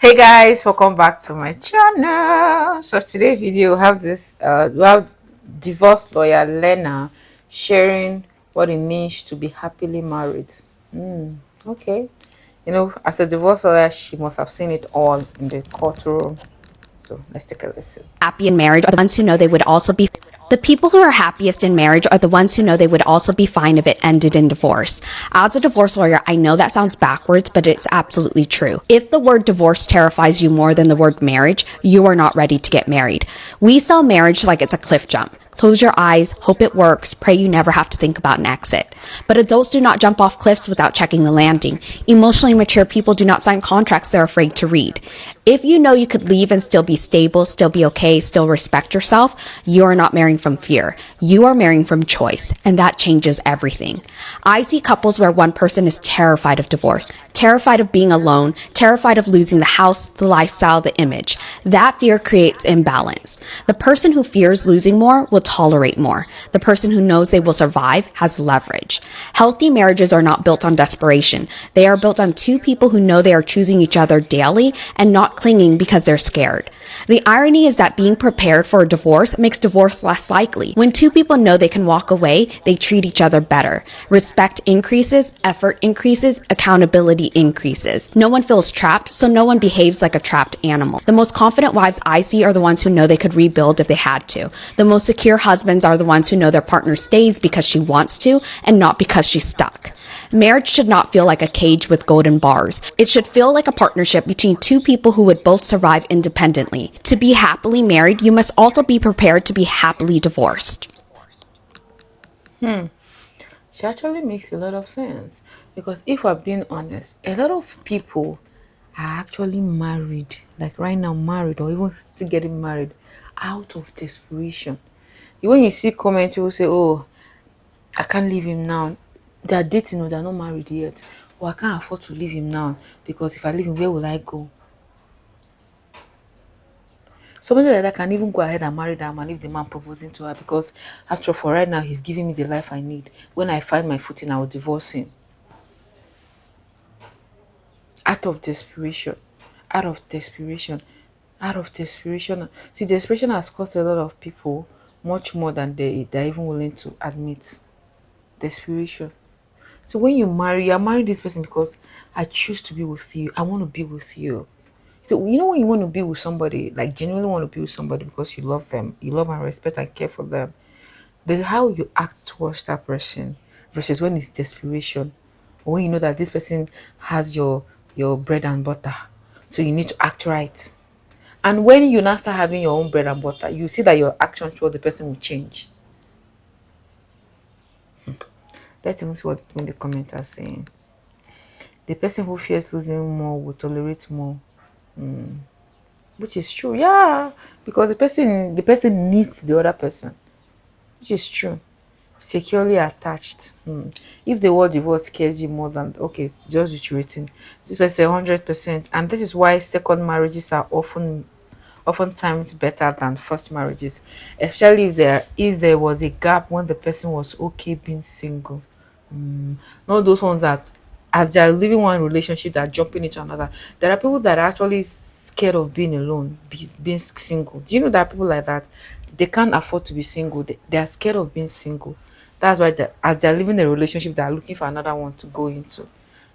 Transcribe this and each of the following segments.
Hey guys, welcome back to my channel. So today video we have divorce lawyer Lena sharing what it means to be happily married. Okay. As a divorce lawyer, she must have seen it all in the courtroom. So let's take a listen. Happy in marriage are the ones who know they would also be the people who are happiest in marriage are the ones who know they would also be fine if it ended in divorce. As a divorce lawyer, I know that sounds backwards, but it's absolutely true. If the word divorce terrifies you more than the word marriage, you are not ready to get married. We sell marriage like it's a cliff jump. Close your eyes, hope it works, pray you never have to think about an exit. But adults do not jump off cliffs without checking the landing. Emotionally mature people do not sign contracts they're afraid to read. If you know you could leave and still be stable, still be okay, still respect yourself, you are not marrying from fear. You are marrying from choice, and that changes everything. I see couples where one person is terrified of divorce, terrified of being alone, terrified of losing the house, the lifestyle, the image. That fear creates imbalance. The person who fears losing more will tolerate more. The person who knows they will survive has leverage. Healthy marriages are not built on desperation. They are built on two people who know they are choosing each other daily and not clinging because they're scared. The irony is that being prepared for a divorce makes divorce less likely. When two people know they can walk away, they treat each other better. Respect increases, effort increases, accountability increases. No one feels trapped, so no one behaves like a trapped animal. The most confident wives I see are the ones who know they could rebuild if they had to. The most secure husbands are the ones who know their partner stays because she wants to and not because she's stuck. Marriage should not feel like a cage with golden bars. It should feel like a partnership between two people who would both survive independently. To be happily married, you must also be prepared to be happily divorced. She actually makes a lot of sense because if we're being honest, a lot of people are actually married, like right now, married or even still getting married out of desperation. When you see comments, people say, "Oh, I can't leave him now." They're dating or they're not married yet. Or I can't afford to leave him now because if I leave him, where will I go? Somebody like that can even go ahead and marry that man if the man proposing to her because after all, for right now, he's giving me the life I need. When I find my footing, I will divorce him. Out of desperation. Out of desperation. Out of desperation. See, desperation has cost a lot of people much more than they're even willing to admit. Desperation. So when you marry, you're marrying this person because I choose to be with you. I want to be with you. So you know when you want to be with somebody, like genuinely want to be with somebody because you love them, you love and respect and care for them. There's how you act towards that person versus when it's desperation. Or when you know that this person has your bread and butter. So you need to act right. And when you now start having your own bread and butter, you see that your action towards the person will change. Let's even see what people in the comments are saying. The person who fears losing more will tolerate more, which is true. Yeah, because the person needs the other person, which is true. Securely attached. If the word divorce scares you more than okay, it's just reiterating. This person 100%, and this is why second marriages are oftentimes better than first marriages, especially if there was a gap when the person was okay being single. Not those ones that as they're living one relationship they're jumping into another. There are people that are actually scared of being alone, being single. Do you know that people like that, they can't afford to be single, they are scared of being single. That's why as they're living a relationship they're looking for another one to go into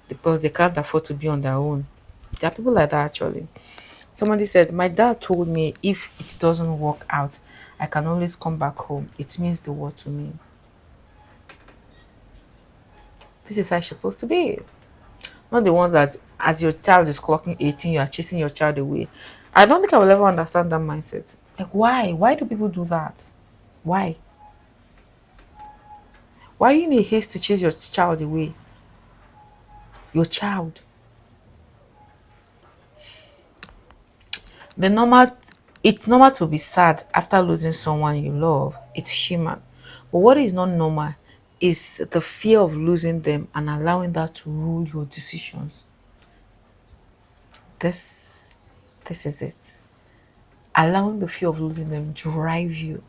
because they can't afford to be on their own. There are people like that actually. Somebody said, "My dad told me if it doesn't work out, I can always come back home. It means the world to me." This is how it's supposed to be. Not the ones that as your child is clocking 18, you are chasing your child away. I don't think I will ever understand that mindset. Like, why? Why do people do that? Why? Why are you in a haste to chase your child away? Your child. The normal it's normal to be sad after losing someone you love. It's human. But what is not normal is the fear of losing them and allowing that to rule your decisions. This this is it. Allowing the fear of losing them drive you.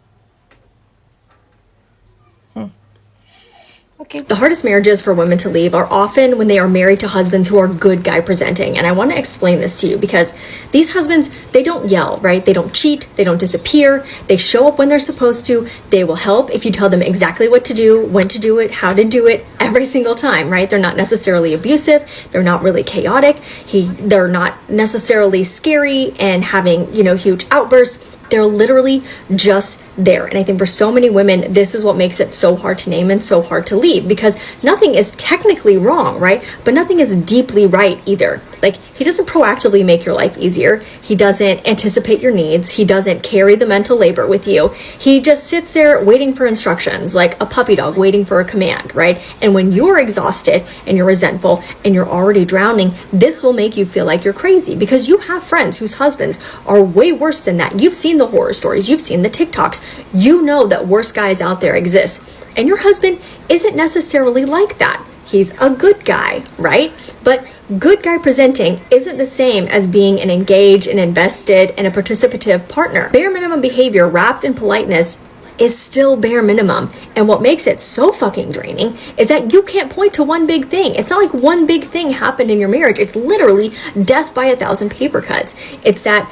Okay. The hardest marriages for women to leave are often when they are married to husbands who are good guy presenting. And I want to explain this to you because these husbands, they don't yell, right? They don't cheat. They don't disappear. They show up when they're supposed to. They will help if you tell them exactly what to do, when to do it, how to do it every single time, right? They're not necessarily abusive. They're not really chaotic. They're not necessarily scary and having, huge outbursts. They're literally just there. And I think for so many women, this is what makes it so hard to name and so hard to leave, because nothing is technically wrong, right? But nothing is deeply right either. Like, he doesn't proactively make your life easier. He doesn't anticipate your needs. He doesn't carry the mental labor with you. He just sits there waiting for instructions, like a puppy dog waiting for a command, right? And when you're exhausted and you're resentful and you're already drowning, this will make you feel like you're crazy, because you have friends whose husbands are way worse than that. You've seen the horror stories. You've seen the TikToks. You know that worse guys out there exist. And your husband isn't necessarily like that. He's a good guy, right? But good guy presenting isn't the same as being an engaged and invested and a participative partner. Bare minimum behavior wrapped in politeness is still bare minimum. And what makes it so fucking draining is that you can't point to one big thing. It's not like one big thing happened in your marriage. It's literally death by 1,000 paper cuts. It's that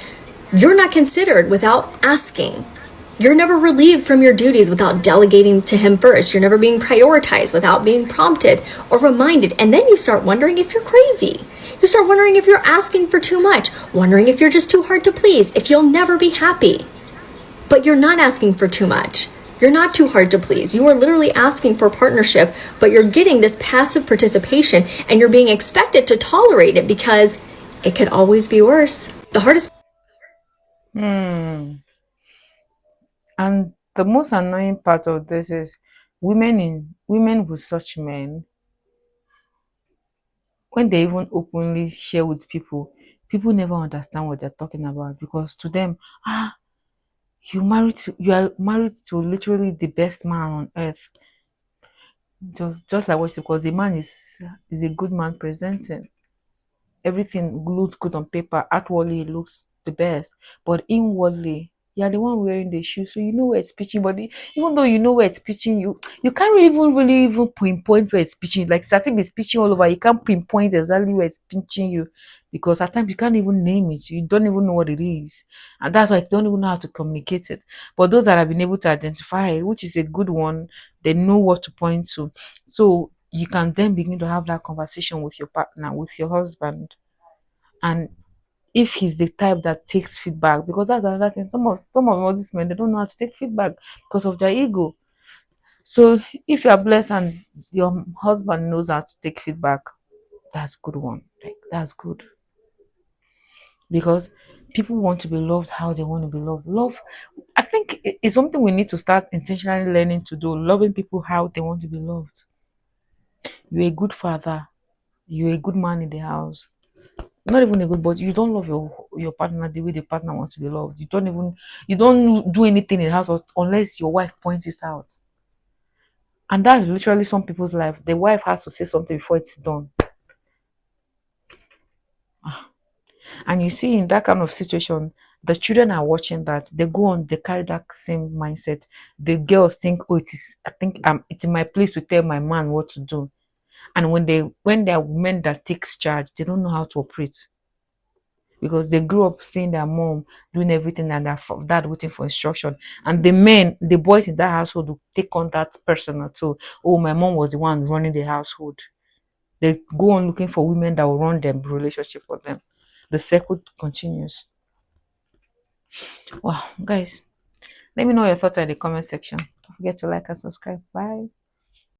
you're not considered without asking. You're never relieved from your duties without delegating to him first. You're never being prioritized without being prompted or reminded. And then you start wondering if you're crazy. You start wondering if you're asking for too much, wondering if you're just too hard to please, if you'll never be happy. But you're not asking for too much. You're not too hard to please. You are literally asking for partnership, but you're getting this passive participation and you're being expected to tolerate it because it could always be worse. The hardest And the most annoying part of this is women with such men, when they even openly share with people, people never understand what they're talking about, because to them, you are married to literally the best man on earth. Just like what, because the man is a good man presenting. Everything looks good on paper. Outwardly, it looks the best, but inwardly, you're the one wearing the shoe, so you know where it's pitching. But even though you know where it's pitching, you can't really even pinpoint where it's pitching. Like, it's as if it's pitching all over. You can't pinpoint exactly where it's pinching you, because at times you can't even name it. You don't even know what it is, and that's why you don't even know how to communicate it. But those that have been able to identify, which is a good one, they know what to point to. So you can then begin to have that conversation with your partner, with your husband. And if he's the type that takes feedback, because that's another thing, some of all these men, they don't know how to take feedback because of their ego. So if you are blessed and your husband knows how to take feedback, that's a good one. Like, that's good, because people want to be loved how they want to be loved. Love, I think, it's something we need to start intentionally learning to do. Loving people how they want to be loved. You're a good father. You're a good man in the house. Not even a good, but you don't love your partner the way the partner wants to be loved. You don't do anything in the house unless your wife points it out. And that's literally some people's life. The wife has to say something before it's done. And you see, in that kind of situation, the children are watching that. They go on, they carry that same mindset. The girls think, oh, I think it's in my place to tell my man what to do. And when they are women that takes charge, they don't know how to operate, because they grew up seeing their mom doing everything and their dad waiting for instruction. And the boys in that household will take on that personal too. Oh, my mom was the one running the household. They go on looking for women that will run them relationship for them. The circle continues. Wow, guys, let me know your thoughts in the comment section. Don't forget to like and subscribe. Bye.